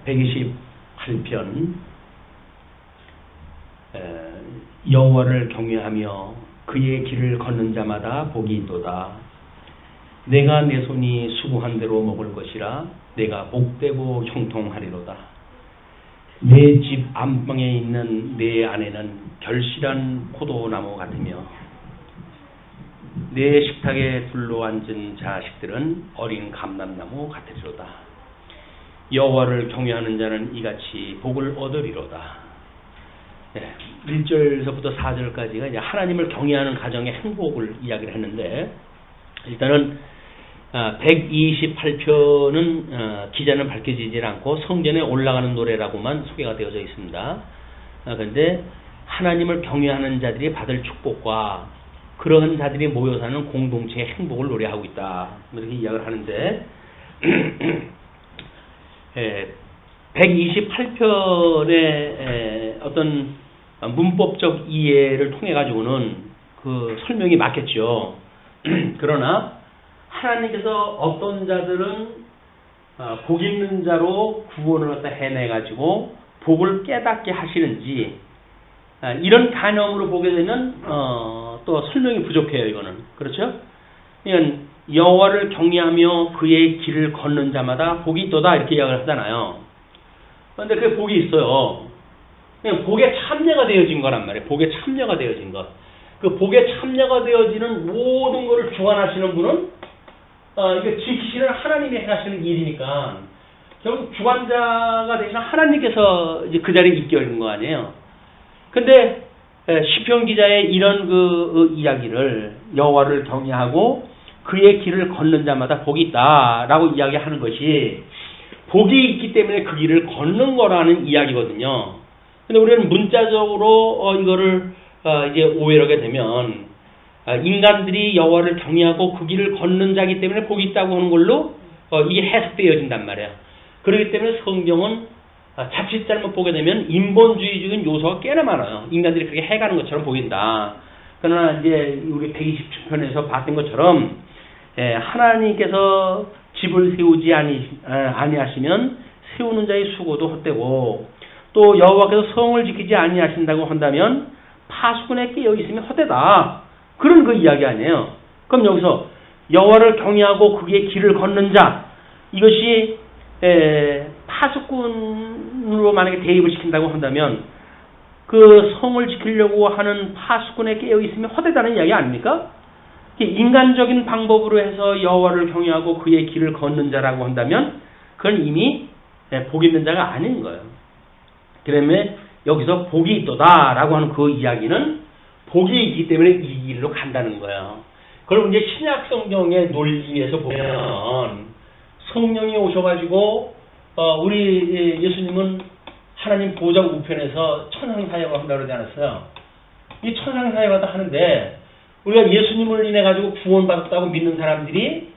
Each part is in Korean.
128편 여호와를 경외하며 그의 길을 걷는 자마다 복이 있도다. 내가 내 손이 수고한 대로 먹을 것이라. 내가 복되고 형통하리로다. 내 집 안방에 있는 내 아내는 결실한 포도나무 같으며 내 식탁에 둘러앉은 자식들은 어린 감람나무 같으리로다. 여호와를 경외하는 자는 이같이 복을 얻으리로다. 1절서부터 4절까지가 이제 하나님을 경외하는 가정의 행복을 이야기를 했는데, 일단은 128편은 기자는 밝혀지지 않고 성전에 올라가는 노래라고만 소개가 되어져 있습니다. 그런데 하나님을 경외하는 자들이 받을 축복과 그러한 자들이 모여 사는 공동체의 행복을 노래하고 있다, 이렇게 이야기를 하는데 128편의 어떤 문법적 이해를 통해 가지고는 그 설명이 맞겠죠. 그러나 하나님께서 어떤 자들은 복 있는 자로 구원을 갖다 해내 가지고 복을 깨닫게 하시는지, 이런 개념으로 보게 되면 또 설명이 부족해요. 이거는 그렇죠. 그러니까 여호와를 경외하며 그의 길을 걷는 자마다 복이 있도다, 이렇게 이야기를 하잖아요. 그런데 그 복이 있어요. 그냥 복에 참여가 되어진 거란 말이에요. 복에 참여가 되어진 것. 그 복에 참여가 되어지는 모든 것을 주관하시는 분은 이게 지키시는 하나님이 해가시는 일이니까 결국 주관자가 되시는 하나님께서 이제 그 자리에 있게 있는 거 아니에요. 근데 시편 기자의 이런 그 이야기를 여호와를 경외하고 그의 길을 걷는 자마다 복이 있다라고 이야기하는 것이 복이 있기 때문에 그 길을 걷는 거라는 이야기거든요. 근데 우리는 문자적으로 이거를 이제 오해를 하게 되면 인간들이 여호와를 경외하고 그 길을 걷는 자이기 때문에 복이 있다고 하는 걸로 이게 해석되어진단 말이에요. 그렇기 때문에 성경은 자칫 잘못 보게 되면 인본주의적인 요소가 꽤나 많아요. 인간들이 그렇게 해가는 것처럼 보인다. 그러나 이제 우리 127편에서 봤던 것처럼 하나님께서 집을 세우지 아니하시면 세우는 자의 수고도 헛되고, 또 여호와께서 성을 지키지 아니하신다고 한다면 파수꾼에 깨어 있으면 헛되다, 그런 그 이야기 아니에요. 그럼 여기서 여호와를 경외하고 그의 길을 걷는 자, 이것이 파수꾼으로 만약에 대입을 시킨다고 한다면 그 성을 지키려고 하는 파수꾼에 깨어 있으면 헛되다는 이야기 아닙니까? 인간적인 방법으로 해서 여호와를 경외하고 그의 길을 걷는 자라고 한다면 그건 이미 복 있는 자가 아닌 거예요. 그러면 여기서 복이 있도다라고 하는 그 이야기는 복이 있기 때문에 이 길로 간다는 거예요. 그럼 이제 신약 성경의 논리에서 보면 성령이 오셔가지고 우리 예수님은 하나님 보좌 우편에서 천상사역을 한다고 그러지 않았어요? 이 천상사역을 하는데 우리가 예수님을 인해 가지고 구원받았다고 믿는 사람들이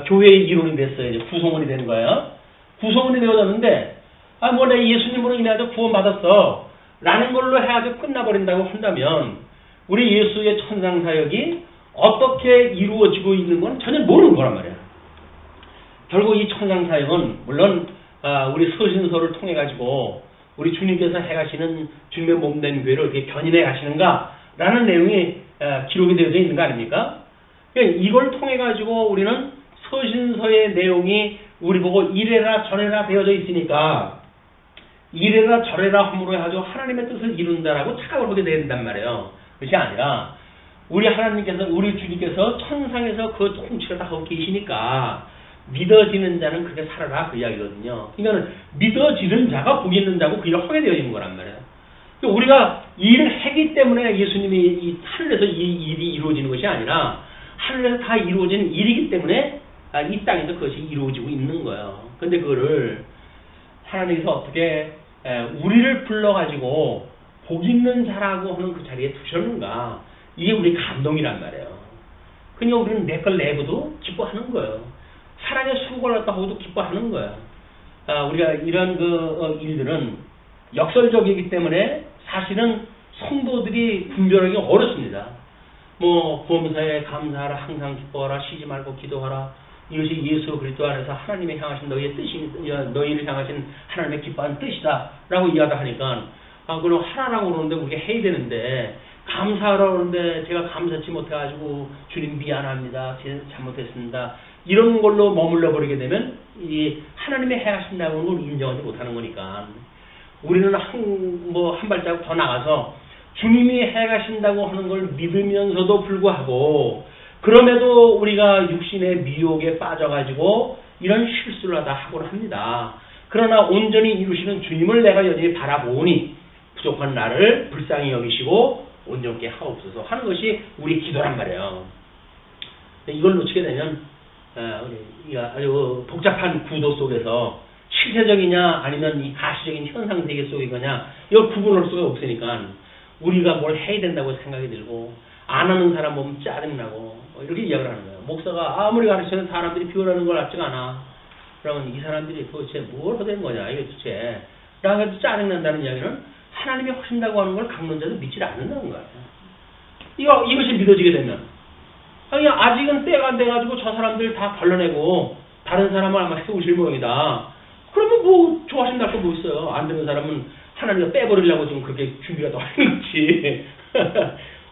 교회의 일원이 됐어요. 이제 구성원이 되는 거예요. 구성원이 되어졌는데 내 예수님으로 인해 가지고 구원받았어 라는 걸로 해가지고 끝나버린다고 한다면 우리 예수의 천상사역이 어떻게 이루어지고 있는 건 전혀 모르는 거란 말이야. 결국 이 천상사역은 물론 우리 서신서를 통해 가지고 우리 주님께서 해가시는 주님의 몸된 교회를 어떻게 견인해 가시는가라는 내용이 기록이 되어져 있는 거 아닙니까? 그러니까 이걸 통해 가지고 우리는 서신서의 내용이 우리 보고 이래라 저래라 되어져 있으니까 이래라 저래라 함으로 해가지고 하나님의 뜻을 이룬다라고 착각을 하게 된단 말이에요. 그것이 아니라 우리 하나님께서, 우리 주님께서 천상에서 그 통치를 다 하고 계시니까 믿어지는 자는 그렇게 살아라, 그 이야기거든요. 그러니까 믿어지는 자가 복 있는 자고 그 일을 하게 되어 있는 거란 말이에요. 우리가 이 일을 하기 때문에 예수님이 이 하늘에서 이 일이 이루어지는 것이 아니라 하늘에서 다 이루어지는 일이기 때문에 이 땅에서 그것이 이루어지고 있는 거예요. 근데 그거를 하나님께서 어떻게 우리를 불러가지고 복 있는 자라고 하는 그 자리에 두셨는가, 이게 우리 감동이란 말이에요. 그러니까 우리는 내 걸 내고도 기뻐하는 거예요. 사랑의 수고를 갖다 하고도 기뻐하는 거예요. 우리가 이런 일들은 역설적이기 때문에 사실은 성도들이 분별하기 어렵습니다. 범사에 감사하라, 항상 기뻐하라, 쉬지 말고 기도하라, 이것이 예수 그리스도 안에서 하나님의 향하신 너희의 뜻이, 너희를 향하신 하나님의 기뻐하는 뜻이다라고 이야기하다 하니까, 그럼 하라라고 그러는데 우리가 해야 되는데, 감사하라고 그러는데 제가 감사치 못해가지고 주님 미안합니다, 제가 잘못했습니다, 이런 걸로 머물러 버리게 되면 이 하나님의 행하신다고 하는 걸 인정하지 못하는 거니까, 우리는 한 발자국 더 나가서 주님이 행하신다고 하는 걸 믿으면서도 불구하고, 그럼에도 우리가 육신의 미혹에 빠져가지고 이런 실수를 하다 하곤 합니다. 그러나 온전히 이루시는 주님을 내가 여전히 바라보니 부족한 나를 불쌍히 여기시고 온전케 하옵소서 하는 것이 우리 기도란 말이에요. 이걸 놓치게 되면 아주 복잡한 구도 속에서 실체적이냐 아니면 이 가시적인 현상 세계 속이거냐, 이걸 구분할 수가 없으니까 우리가 뭘 해야 된다고 생각이 들고, 안 하는 사람 보면 짜증나고 이렇게 이야기를 하는 거예요. 목사가 아무리 가르치는 사람들이 비워라는 걸 알지가 않아. 그러면 이 사람들이 도대체 뭘 하는 거냐 이게 도대체 라고 해서 짜증난다는 이야기는 하나님이 하신다고 하는 걸 강론자도 믿지 않는다는 거예요. 이것이 믿어지게 되면, 그냥 아직은 때가 안 돼가지고 저 사람들 다 걸러내고 다른 사람을 아마 세우실 모양이다. 그러면 뭐 좋아하신다고 뭐 있어요. 안 되는 사람은 하나님이 빼버리려고 지금 그렇게 준비가 더 하는 거지.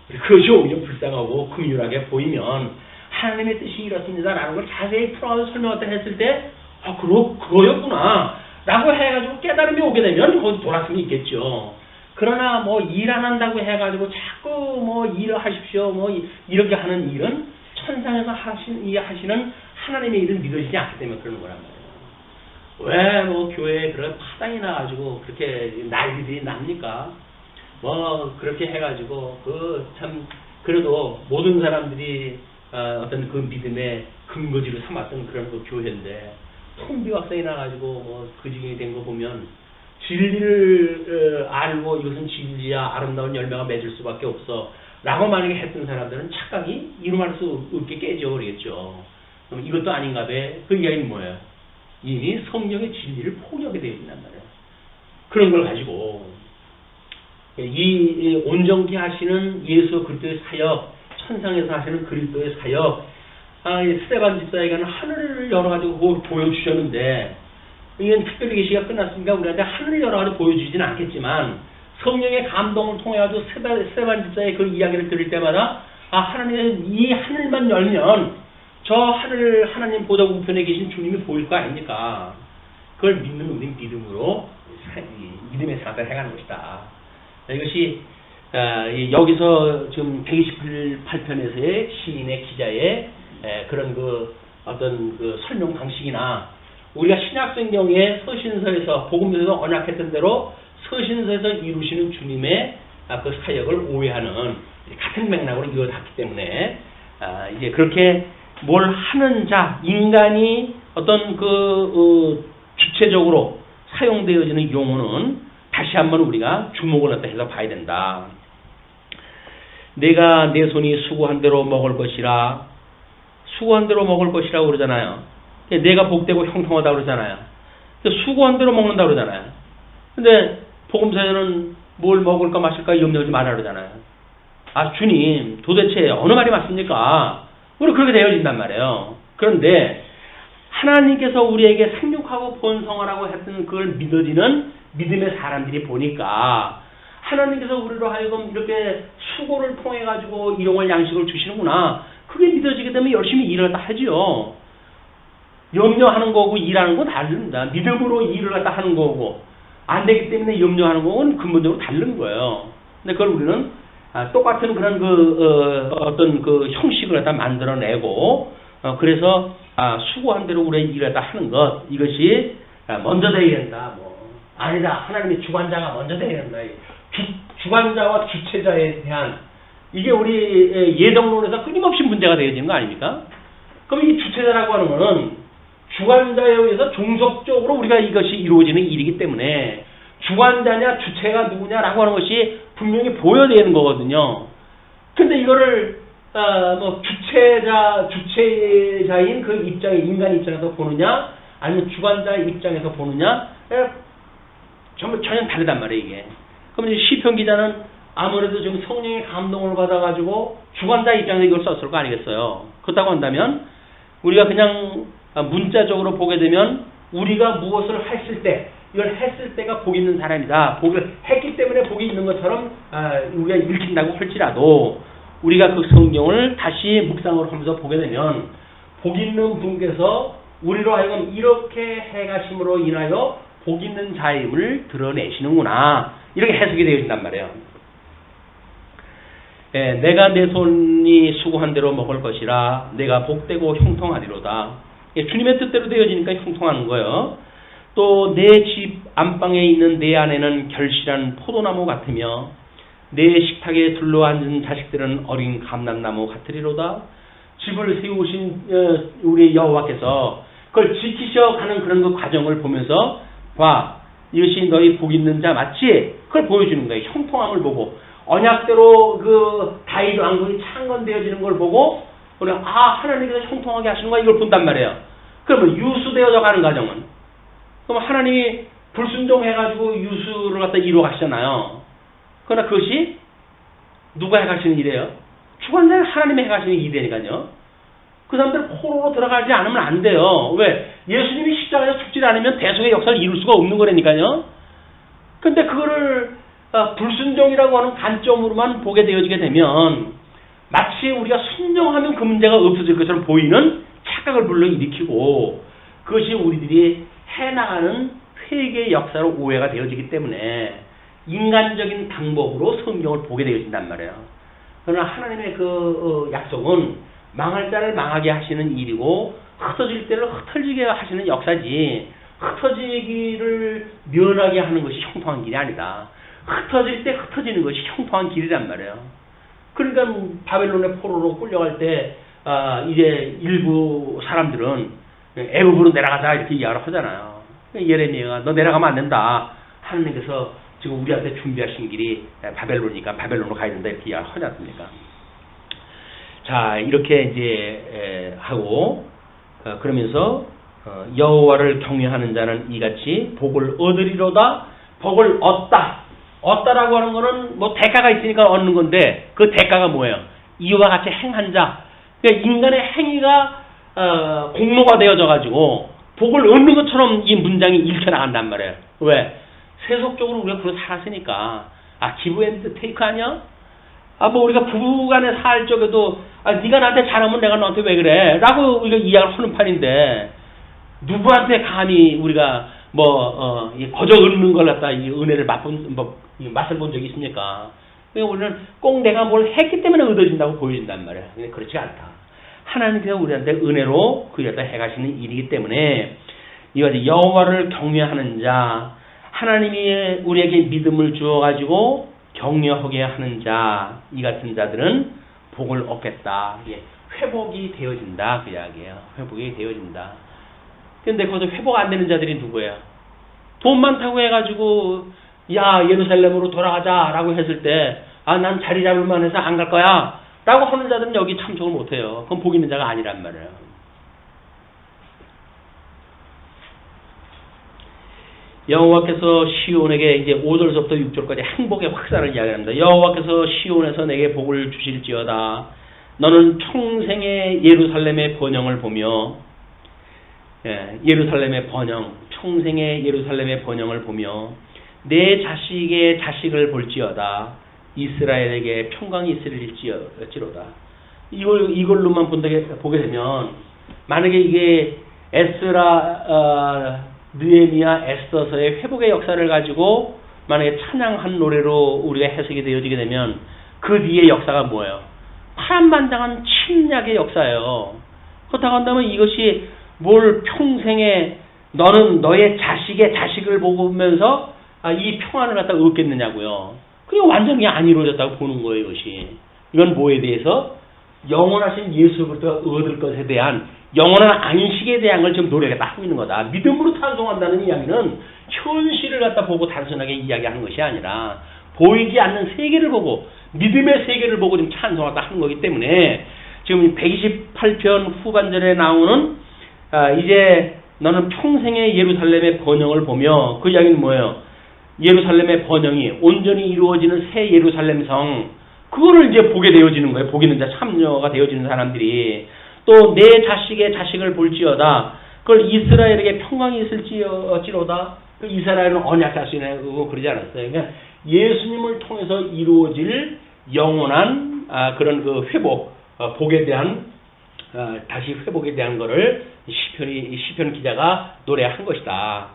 그것이 오히려 불쌍하고 긍휼하게 보이면 하나님의 뜻이 이렇습니다라는 걸 자세히 풀어서 설명을 했을 때, 그거였구나 라고 해가지고 깨달음이 오게 되면 거기 돌아서면 있겠죠. 그러나 뭐 일 안 한다고 해가지고 자꾸 뭐 일을 하십시오 뭐 이렇게 하는 일은 천상에서 하시는 하나님의 일은 믿어지지 않기 때문에 그러는 거란 말이에요. 왜 뭐 교회에 그런 파당이 나가지고 그렇게 난리들이 납니까? 뭐 그렇게 해가지고 그래도 모든 사람들이 어떤 그 믿음의 근거지로 삼았던 그런 그 교회인데, 통비각성이 나가지고 뭐 그 지경이 된 거 보면, 진리를 알고 이것은 진리야, 아름다운 열매가 맺을 수밖에 없어 라고 만약에 했던 사람들은 착각이 이루말 수 없게 깨져버리겠죠. 그럼 이것도 아닌가 봐. 그 이야기는 뭐예요? 이미 성령의 진리를 포기하게 되어 있단 말이에요. 그런 걸 가지고 이 온전케 하시는 예수 그리스도의 사역, 천상에서 하시는 그리스도의 사역, 스데반 집사에게는 하늘을 열어가지고 보여주셨는데, 이건 특별히 계시가 끝났으니까 우리한테 하늘을 열어가지고 보여주지는 않겠지만, 성령의 감동을 통해가지고 스데반 집사의 그 이야기를 들을 때마다, 하나님은 이 하늘만 열면 저 하나님 보좌 우편에 계신 주님이 보일 거 아닙니까? 그걸 믿는 우리 믿음으로 믿음의 생활을 해가는 것이다. 이것이 여기서 지금 128편에서의 시인의 기자의 그런 어떤 설명 방식이나, 우리가 신약성경의 서신서에서 복음서에서 언약했던 대로 서신서에서 이루시는 주님의 그 사역을 오해하는 같은 맥락으로 이어졌기 때문에, 이제 그렇게 뭘 하는 자, 인간이 어떤 주체적으로 사용되어지는 용어는 다시 한번 우리가 주목을 해서 봐야 된다. 내가 내 손이 수고한 대로 먹을 것이라, 수고한 대로 먹을 것이라고 그러잖아요. 내가 복되고 형통하다고 그러잖아요. 수고한 대로 먹는다고 그러잖아요. 근데 복음서에는 뭘 먹을까 마실까 염려하지 말아 그러잖아요. 주님 도대체 어느 말이 맞습니까? 우리 그렇게 되어진단 말이에요. 그런데 하나님께서 우리에게 생육하고 번성하라고 했던 그걸 믿어지는 믿음의 사람들이 보니까, 하나님께서 우리로 하여금 이렇게 수고를 통해 가지고 일용할 양식을 주시는구나, 그게 믿어지게 되면 열심히 일을 갖다 하지요. 염려하는 거고 일하는 건 다릅니다. 믿음으로 일을 갖다 하는 거고, 안 되기 때문에 염려하는 거는 근본적으로 다른 거예요. 근데 그걸 우리는 똑같은 그런 어떤 형식을 갖다 만들어내고, 그래서 수고한 대로 우리의 일을 갖다 하는 것, 이것이 먼저 되어야 된다. 아니다, 하나님의 주관자가 먼저 되어야 된다. 주관자와 주체자에 대한, 이게 우리 예정론에서 끊임없이 문제가 되어지는 거 아닙니까? 그럼 이 주체자라고 하는 거는 주관자에 의해서 종속적으로 우리가 이것이 이루어지는 일이기 때문에, 주관자냐 주체가 누구냐라고 하는 것이 분명히 보여야 되는 거거든요. 근데 이거를 주체자인 그 입장에, 인간 입장에서 보느냐 아니면 주관자 입장에서 보느냐, 전혀 다르단 말이에요, 이게. 그럼 이제 시편 기자는 아무래도 좀 성령의 감동을 받아가지고 주관자 입장에서 이걸 썼을 거 아니겠어요. 그렇다고 한다면 우리가 그냥 문자적으로 보게 되면 우리가 무엇을 했을 때 이걸 했을 때가 복 있는 사람이다. 복을 했기 때문에 복이 있는 것처럼 우리가 읽힌다고 할지라도 우리가 그 성경을 다시 묵상을 하면서 보게 되면 복 있는 분께서 우리로 하여금 이렇게 해가심으로 인하여 복 있는 자임을 드러내시는구나. 이렇게 해석이 되어진단 말이에요. 내가 내 손이 수고한 대로 먹을 것이라 내가 복되고 형통하리로다. 주님의 뜻대로 되어지니까 형통하는 거예요. 또 내 집 안방에 있는 내 아내는 결실한 포도나무 같으며 내 식탁에 둘러앉은 자식들은 어린 감람나무 같으리로다. 집을 세우신 우리 여호와께서 그걸 지키셔가는 그런 그 과정을 보면서 봐, 이것이 너희 복 있는 자 맞지? 그걸 보여주는 거예요. 형통함을 보고 언약대로 그 다윗 왕국이 창건되어지는 걸 보고 우리가 하나님께서 형통하게 하시는 거야 이걸 본단 말이에요. 그러면 유수되어져 가는 과정은 그럼 하나님이 불순종해가지고 유수를 갖다 이루어 가시잖아요. 그러나 그것이 누가 해가시는 일이에요? 죽은 자는 하나님이 해가시는 일이니까요. 그 사람들 포로로 들어가지 않으면 안 돼요. 왜? 예수님이 십자가에서 죽지 않으면 대속의 역사를 이룰 수가 없는 거라니까요. 근데 그거를 불순종이라고 하는 관점으로만 보게 되어지게 되면 마치 우리가 순종하면 그 문제가 없어질 것처럼 보이는 착각을 불러일으키고 그것이 우리들이 해나가는 회개의 역사로 오해가 되어지기 때문에 인간적인 방법으로 성경을 보게 되어진단 말이에요. 그러나 하나님의 그 약속은 망할 자를 망하게 하시는 일이고 흩어질 때를 흩어지게 하시는 역사지 흩어지기를 면하게 하는 것이 형통한 길이 아니다. 흩어질 때 흩어지는 것이 형통한 길이란 말이에요. 그러니까 바벨론의 포로로 끌려갈 때 이제 일부 사람들은 애굽으로 내려가자 이렇게 이야기를 하잖아요. 예레미야가 너 내려가면 안 된다. 하나님께서 지금 우리한테 준비하신 길이 바벨론이니까 바벨론으로 가야 된다 이렇게 이야기를 하지 않습니까? 자 이렇게 이제 하고 그러면서 여호와를 경외하는 자는 이같이 복을 얻으리로다. 복을 얻다라고 하는 거는 뭐 대가가 있으니까 얻는 건데 그 대가가 뭐예요? 이와 같이 행한 자. 그러니까 인간의 행위가 공로가 되어져 가지고 복을 얻는 것처럼 이 문장이 읽혀 나간단 말이에요. 왜? 세속적으로 우리가 그걸 살았으니까. 기브 앤드 테이크 아니야? 뭐 우리가 부부간에 살 적에도 네가 나한테 잘하면 내가 너한테 왜 그래? 라고 우리가 이야기를 하는 판인데 누구한테 감히 우리가 거저 얻는 걸 갖다 이 은혜를 맛을 본 적이 있습니까? 그러니까 우리는 꼭 내가 뭘 했기 때문에 얻어진다고 보여진단 말이에요. 근데 그렇지 않다. 하나님께서 우리한테 은혜로 그를 갖다 해가시는 일이기 때문에 이것이 여호와를 경외하는 자, 하나님이 우리에게 믿음을 주어가지고 격려하게 하는 자, 이 같은 자들은 복을 얻겠다. 회복이 되어진다. 그 이야기예요. 회복이 되어진다. 근데 거기서 회복 안 되는 자들이 누구예요? 돈 많다고 해가지고 야 예루살렘으로 돌아가자 라고 했을 때 난 자리 잡을만 해서 안 갈 거야 라고 하는 자들은 여기 참석을 못해요. 그건 복 있는 자가 아니란 말이에요. 여호와께서 시온에게 이제 5절부터 6절까지 행복의 확산을 이야기합니다. 여호와께서 시온에서 내게 복을 주실지어다. 너는 평생의 예루살렘의 번영을 보며 예루살렘의 번영, 평생의 예루살렘의 번영을 보며 내 자식의 자식을 볼지어다. 이스라엘에게 평강이 있을지로다. 이걸로만 보게 되면 만약에 이게 에스라 느헤미야 에스더서의 회복의 역사를 가지고 만약에 찬양한 노래로 우리가 해석이 되어지게 되면 그 뒤에 역사가 뭐예요? 파란만장한 침략의 역사예요. 그렇다고 한다면 이것이 뭘 평생에 너는 너의 자식의 자식을 보면서 이 평안을 갖다 얻겠느냐고요. 그게 완전히 안 이루어졌다고 보는 거예요. 이것이. 이건 뭐에 대해서? 영원하신 예수 그리스도가 얻을 것에 대한 영원한 안식에 대한 걸 지금 노래가 하고 있는 거다. 믿음으로 찬송한다는 이야기는 현실을 갖다 보고 단순하게 이야기하는 것이 아니라 보이지 않는 세계를 보고 믿음의 세계를 보고 지금 찬송하다 하는 거기 때문에 지금 128편 후반절에 나오는 이제 너는 평생의 예루살렘의 번영을 보며 그 이야기는 뭐예요? 예루살렘의 번영이 온전히 이루어지는 새 예루살렘 성 그거를 이제 보게 되어지는 거예요. 보게 되는 자 참여가 되어지는 사람들이 또 내 자식의 자식을 볼지어다. 그걸 이스라엘에게 평강이 있을지로다. 그 이스라엘은 언약 자신이고 그러지 않았어요. 그러니까 예수님을 통해서 이루어질 영원한 그런 그 회복, 복에 대한 다시 회복에 대한 거를 시편 기자가 노래한 것이다.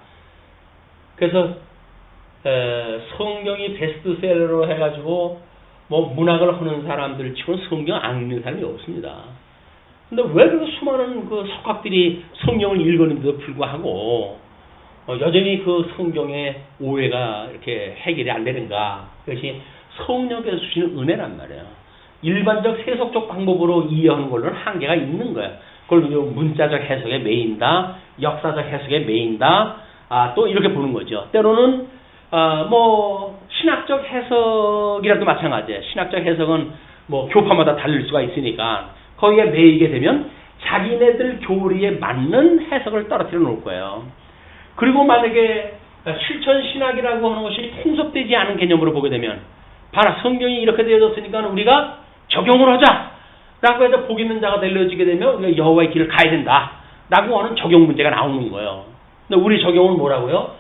그래서 성경이 베스트셀러로 해가지고 뭐 문학을 하는 사람들 치고는 성경 안 읽는 사람이 없습니다. 근데 왜 그 수많은 그 석학들이 성경을 읽었는데도 불구하고 여전히 그 성경의 오해가 이렇게 해결이 안 되는가? 그것이 성령께서 주시는 은혜란 말이에요. 일반적 세속적 방법으로 이해하는 걸로는 한계가 있는 거예요. 그걸 문자적 해석에 매인다, 역사적 해석에 매인다, 또 이렇게 보는 거죠. 때로는 뭐 신학적 해석이라도 마찬가지예요. 신학적 해석은 뭐 교파마다 다를 수가 있으니까 거기에 매이게 되면 자기네들 교리에 맞는 해석을 떨어뜨려 놓을 거예요. 그리고 만약에 실천 신학이라고 하는 것이 통섭되지 않은 개념으로 보게 되면 봐라 성경이 이렇게 되어졌으니까 우리가 적용을 하자 라고 해서 복 있는 자가 되어지게 되면 우리가 여호와의 길을 가야 된다 라고 하는 적용 문제가 나오는 거예요. 근데 우리 적용은 뭐라고요?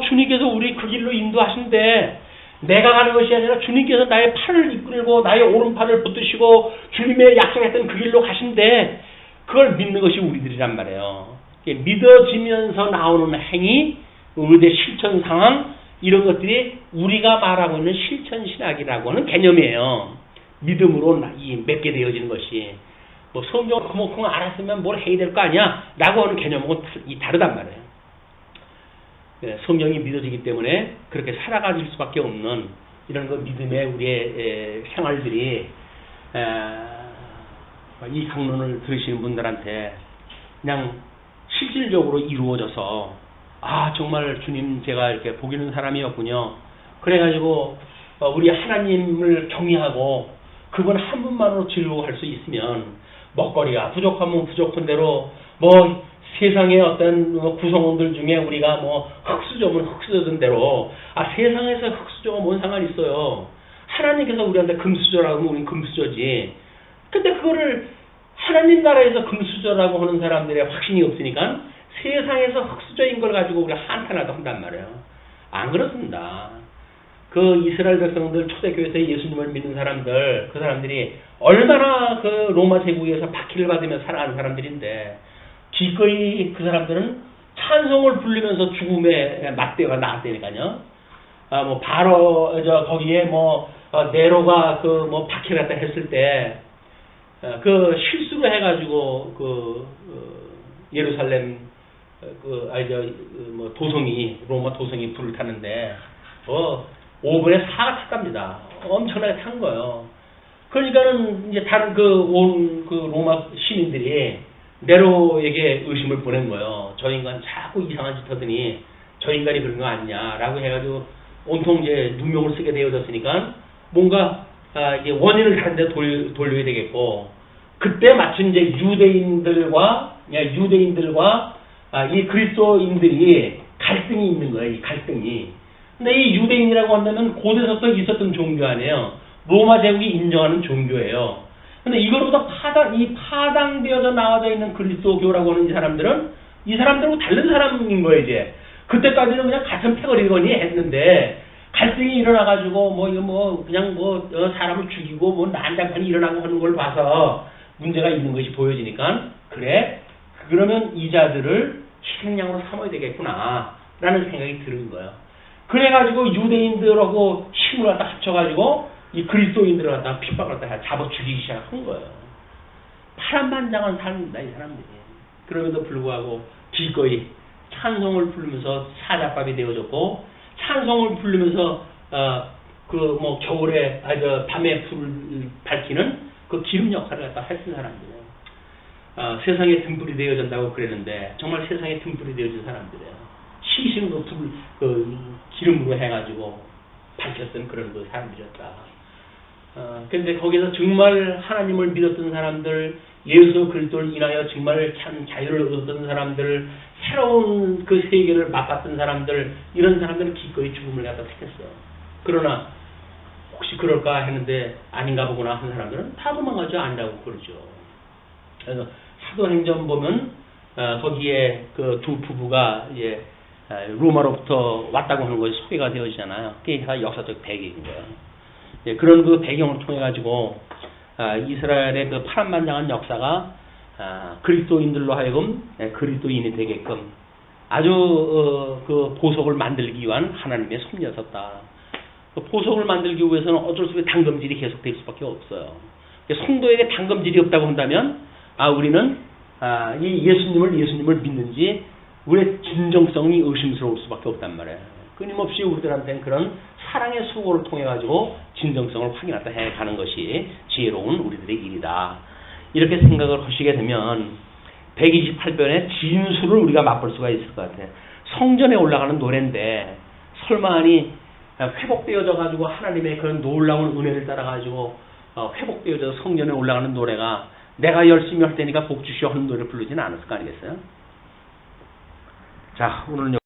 주님께서 우리 그 길로 인도하신대. 내가 가는 것이 아니라 주님께서 나의 팔을 이끌고 나의 오른팔을 붙드시고 주님의 약속했던 그 길로 가신대. 그걸 믿는 것이 우리들이란 말이에요. 믿어지면서 나오는 행위, 우리의 실천 상황 이런 것들이 우리가 말하고 있는 실천 신학이라고 하는 개념이에요. 믿음으로 맺게 되어지는 것이 뭐 성경 그만큼 알았으면 뭘 해야 될 거 아니야 라고 하는 개념하고 다르단 말이에요. 성경이 믿어지기 때문에 그렇게 살아가질 수밖에 없는 이런 그 믿음의 우리의 생활들이 이 강론을 들으시는 분들한테 그냥 실질적으로 이루어져서 정말 주님 제가 이렇게 복 있는 사람이었군요. 그래가지고 우리 하나님을 경외하고 그분 한 분만으로 즐거워할 수 있으면 먹거리가 부족하면 부족한 대로 뭐 세상의 어떤 구성원들 중에 우리가 뭐 흙수저면 흙수저든 대로 세상에서 흙수저가 뭔 상관이 있어요. 하나님께서 우리한테 금수저라고 하면 우리는 금수저지. 근데 그거를 하나님 나라에서 금수저라고 하는 사람들의 확신이 없으니까 세상에서 흙수저인 걸 가지고 우리가 한탄하다 한단 말이에요. 안 그렇습니다. 그 이스라엘 백성들 초대교회에서 예수님을 믿는 사람들, 그 사람들이 얼마나 그 로마 제국에서 박해를 받으며 살아가는 사람들인데 기꺼이 그 사람들은 찬송을 부르면서 죽음의 맞대가 나왔다니까요. 뭐 바로 거기에 뭐 네로가 그 뭐 박해를 갖다 했을 때 그 실수로 해가지고 예루살렘 뭐 도성이 로마 도성이 불을 탔는데 5분의 4가 탔답니다. 엄청나게 탄 거예요. 그러니까는 이제 다른 온 로마 시민들이 네로에게 의심을 보낸 거예요. 저 인간 자꾸 이상한 짓 하더니 저 인간이 그런 거 아니냐라고 해가지고 온통 이제 누명을 쓰게 되어졌으니까 뭔가 이제 원인을 다른 데 돌려야 되겠고 그때 마침 이제 유대인들과 이 그리스도인들이 갈등이 있는 거예요. 이 갈등이. 근데 이 유대인이라고 한다면 고대서부터 있었던 종교 아니에요. 로마 제국이 인정하는 종교예요. 근데 이거보다 파당되어져 나와져 있는 그리스도교라고 하는 이 사람들하고 다른 사람인 거예요, 이제. 그때까지는 그냥 같은 패거리거니 했는데, 갈등이 일어나가지고, 사람을 죽이고, 난장판이 일어나고 하는 걸 봐서 문제가 있는 것이 보여지니까, 그래, 그러면 이 자들을 희생양으로 삼아야 되겠구나, 라는 생각이 드는 거예요. 그래가지고 유대인들하고 힘을 갖다 합쳐가지고, 이 그리스도인들을 갖다가 핍박을 갖다가 잡아 죽이기 시작한 거예요. 파란만장한 삶입니다, 이 사람들이. 그럼에도 불구하고 기꺼이 찬송을 부르면서 사자밥이 되어졌고, 찬송을 부르면서 겨울에 밤에 불을 밝히는 그 기름 역할을 갖다 했던 사람들이에요. 세상에 등불이 되어진다고 그랬는데 정말 세상에 등불이 되어진 사람들이에요. 시신으로 기름으로 해가지고 밝혔던 그런 그 사람들이었다. 근데 거기서 정말 하나님을 믿었던 사람들, 예수 그리스도를 인하여 정말 참 자유를 얻었던 사람들, 새로운 그 세계를 맛봤던 사람들, 이런 사람들은 기꺼이 죽음을 갖다 택했어요. 그러나 혹시 그럴까 했는데 아닌가 보구나 하는 사람들은 다 도망가죠. 아니라고 그러죠. 그래서 사도행전 보면 거기에 그 두 부부가 로마로부터 왔다고 하는 것이 소개가 되어지잖아요. 그게 다 역사적 배경인 거예요. 그런 그 배경을 통해 가지고 이스라엘의 그 파란만장한 역사가 그리스도인들로 하여금 그리스도인이 되게끔 아주 그 보석을 만들기 위한 하나님의 섭리였었다. 그 보석을 만들기 위해서는 어쩔 수 없이 당금질이 계속될 수밖에 없어요. 성도에게 당금질이 없다고 한다면 우리는 이 예수님을 믿는지 우리의 진정성이 의심스러울 수밖에 없단 말이에요. 끊임없이 우리들한테는 그런 사랑의 수고를 통해 가지고 진정성을 확인하다 해가는 것이 지혜로운 우리들의 일이다. 이렇게 생각을 하시게 되면 128편의 진수를 우리가 맛볼 수가 있을 것 같아요. 성전에 올라가는 노래인데 설마니 회복되어져 가지고 하나님의 그런 놀라운 은혜를 따라 가지고 회복되어져 성전에 올라가는 노래가 내가 열심히 할 테니까 복 주시오 하는 노래를 부르지는 않았을 거 아니겠어요? 자, 오늘은